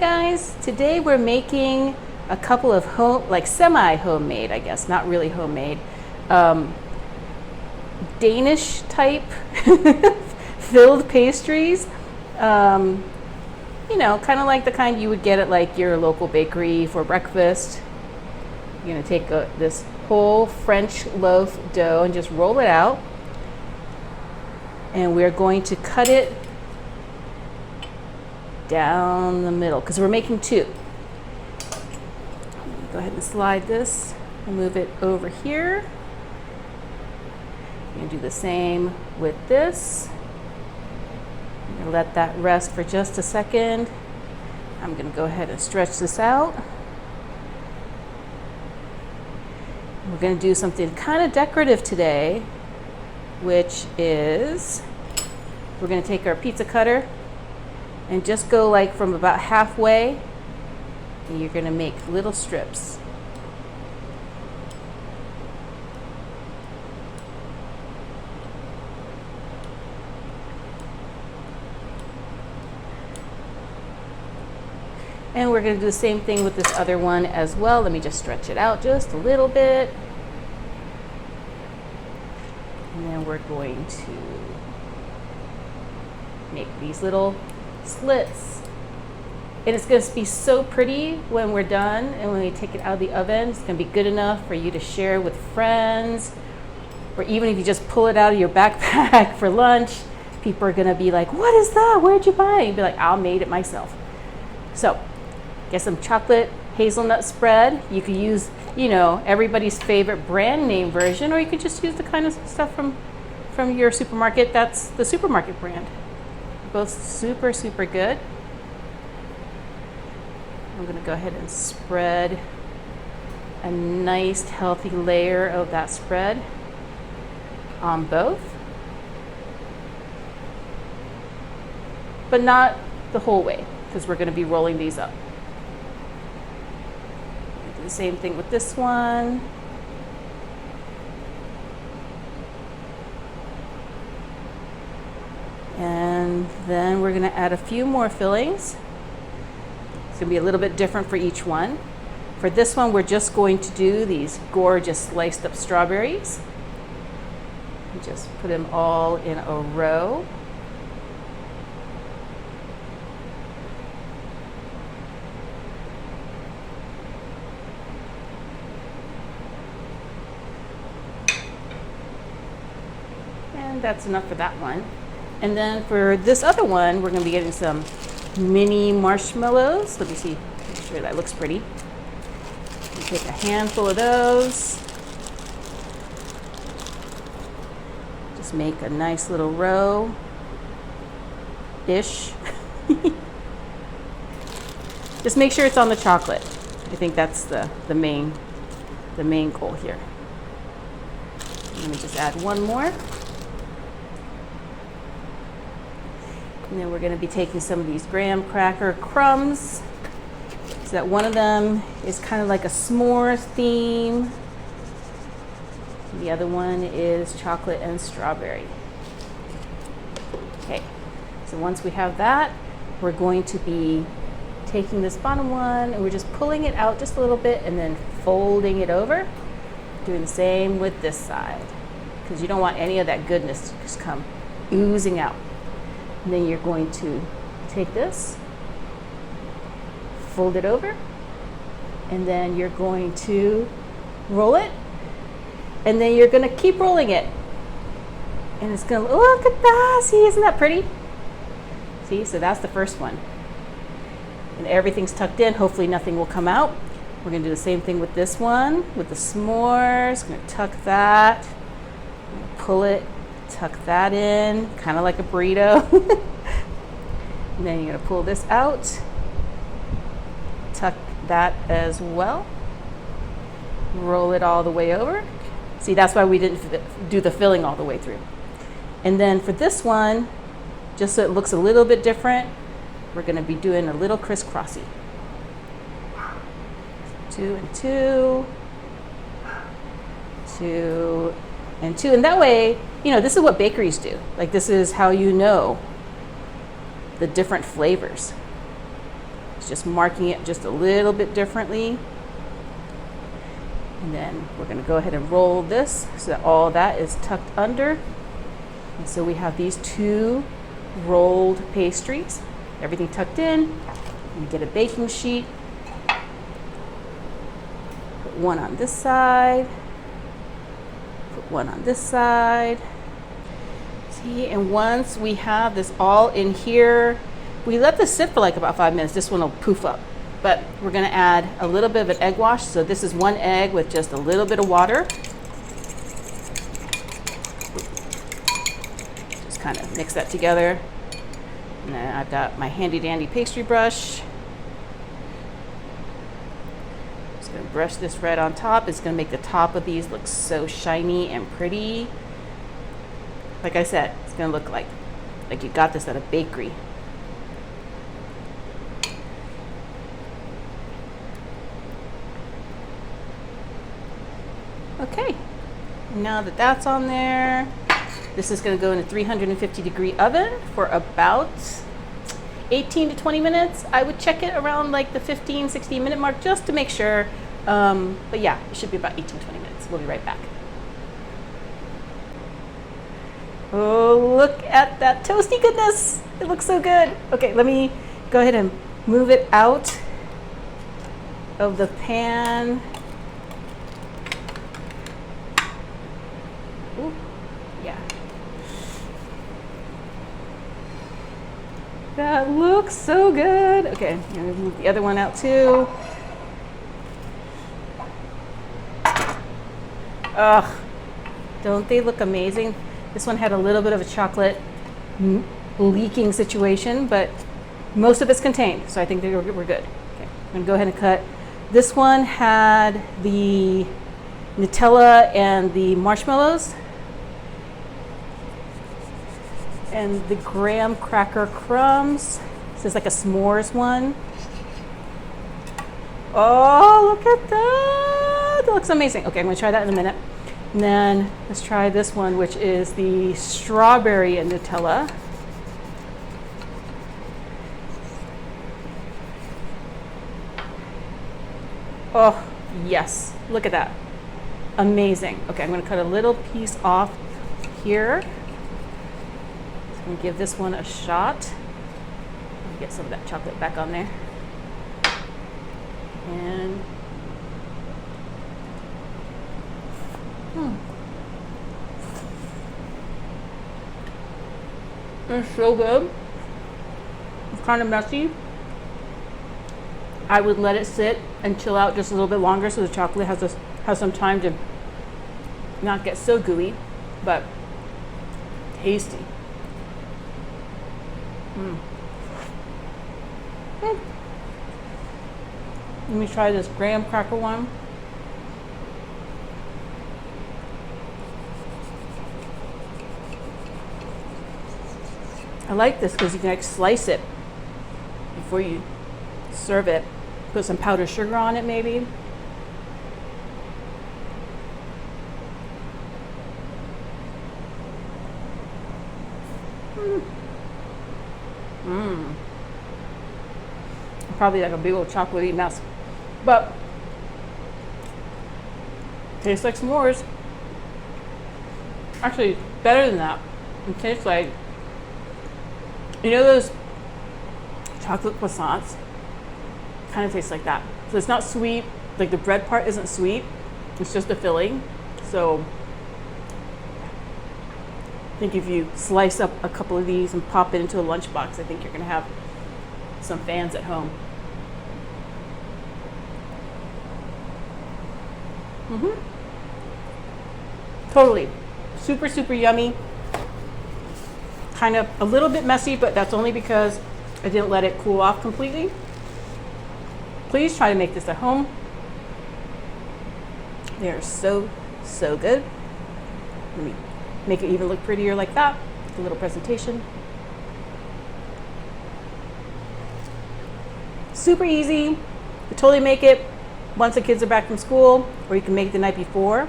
guys, today we're making a couple of semi-homemade, I guess, not really homemade, Danish type filled pastries. You know, kind of like the kind you would get at like your local bakery for breakfast. You're gonna take this whole French loaf dough and just roll it out. And we're going to cut it down the middle because we're making two. Go ahead and slide this and move it over here. You're gonna do the same with this. I'm gonna let that rest for just a second. I'm gonna go ahead and stretch this out. We're gonna do something kind of decorative today, which is we're gonna take our pizza cutter and just go like from about halfway, and you're gonna make little strips. And we're gonna do the same thing with this other one as well. Let me just stretch it out just a little bit. And then we're going to make these little slits. And it's going to be so pretty when we're done and when we take it out of the oven. It's going to be good enough for you to share with friends, or even if you just pull it out of your backpack for lunch, people are going to be like, "What is that? Where'd you buy it?" And be like, "I made it myself." So get some chocolate hazelnut spread. You could use, you know, everybody's favorite brand name version, or you could just use the kind of stuff from your supermarket. That's the supermarket brand. Both super, super good. I'm gonna go ahead and spread a nice healthy layer of that spread on both, but not the whole way because we're gonna be rolling these up. Do the same thing with this one. And then we're gonna add a few more fillings. It's gonna be a little bit different for each one. For this one, we're just going to do these gorgeous sliced up strawberries. Just put them all in a row. And that's enough for that one. And then for this other one, we're gonna be getting some mini marshmallows. Let me see, make sure that looks pretty. You take a handful of those. Just make a nice little row-ish. Just make sure it's on the chocolate. I think that's the main goal here. Let me just add one more. And then we're going to be taking some of these graham cracker crumbs so that one of them is kind of like a s'more theme. The other one is chocolate and strawberry. Okay, so once we have that, we're going to be taking this bottom one and we're just pulling it out just a little bit and then folding it over. Doing the same with this side because you don't want any of that goodness to just come oozing out. And then you're going to take this, fold it over, and then you're going to roll it, and then you're going to keep rolling it. And it's going to, look at that, see, isn't that pretty? See, so that's the first one. And everything's tucked in, hopefully nothing will come out. We're going to do the same thing with this one, with the s'mores. I'm going to tuck that, pull it, tuck that in, kind of like a burrito. And then you're going to pull this out, tuck that as well, roll it all the way over. See, that's why we didn't do the filling all the way through. And then for this one, just so it looks a little bit different, we're going to be doing a little crisscrossy. 2 and 2, 2 and 2, and that way, you know, this is what bakeries do. Like, this is how you know the different flavors. just marking it just a little bit differently. And then we're going to go ahead and roll this so that all that is tucked under. And so we have these 2 rolled pastries, everything tucked in. You get a baking sheet. Put one on this side. Put one on this side. See, and once we have this all in here, we let this sit for like about 5 minutes. This one will poof up. But we're going to add a little bit of an egg wash. So this is 1 egg with just a little bit of water. Just kind of mix that together. And then I've got my handy dandy pastry brush. Just going to brush this red on top. It's going to make the top of these look so shiny and pretty. Like I said, it's going to look like you got this at a bakery. Okay, now that that's on there, this is going to go in a 350-degree oven for about 18 to 20 minutes. I would check it around like the 15, 16 minute mark just to make sure. But yeah, it should be about 18, 20 minutes. We'll be right back. Oh, look at that toasty goodness. It looks so good. Okay, let me go ahead and move it out of the pan. Ooh, yeah. That looks so good. Okay, I'm gonna move the other one out too. Ugh, don't they look amazing? This one had a little bit of a chocolate leaking situation, but most of it's contained, so I think we're good. Okay, I'm gonna go ahead and cut. This one had the Nutella and the marshmallows and the graham cracker crumbs. This is like a s'mores one. Oh, look at that. That looks amazing. Okay, I'm gonna try that in a minute. And then let's try this one, which is the strawberry and Nutella. Oh, yes, look at that. Amazing. Okay, I'm gonna cut a little piece off here. I'm gonna give this one a shot. Get some of that chocolate back on there. And it's so good. It's kind of messy. I would let it sit and chill out just a little bit longer so the chocolate has some time to not get so gooey, but tasty. Let me try this graham cracker one. I like this because you can like slice it before you serve it. Put some powdered sugar on it maybe. Probably like a big old chocolatey mess, but tastes like s'mores. Actually, better than that. It tastes like, you know, those chocolate croissants. Kind of tastes like that. So it's not sweet. Like the bread part isn't sweet. It's just a filling. So I think if you slice up a couple of these and pop it into a lunchbox, I think you're gonna have some fans at home. Totally. Super, super yummy. Kind of a little bit messy, but that's only because I didn't let it cool off completely. Please try to make this at home. They are so, so good. Let me make it even look prettier like that. A little presentation. Super easy. You totally make it once the kids are back from school, or you can make it the night before,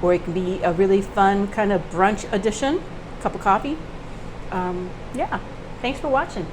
or it can be a really fun kind of brunch edition, cup of coffee. Yeah, thanks for watching.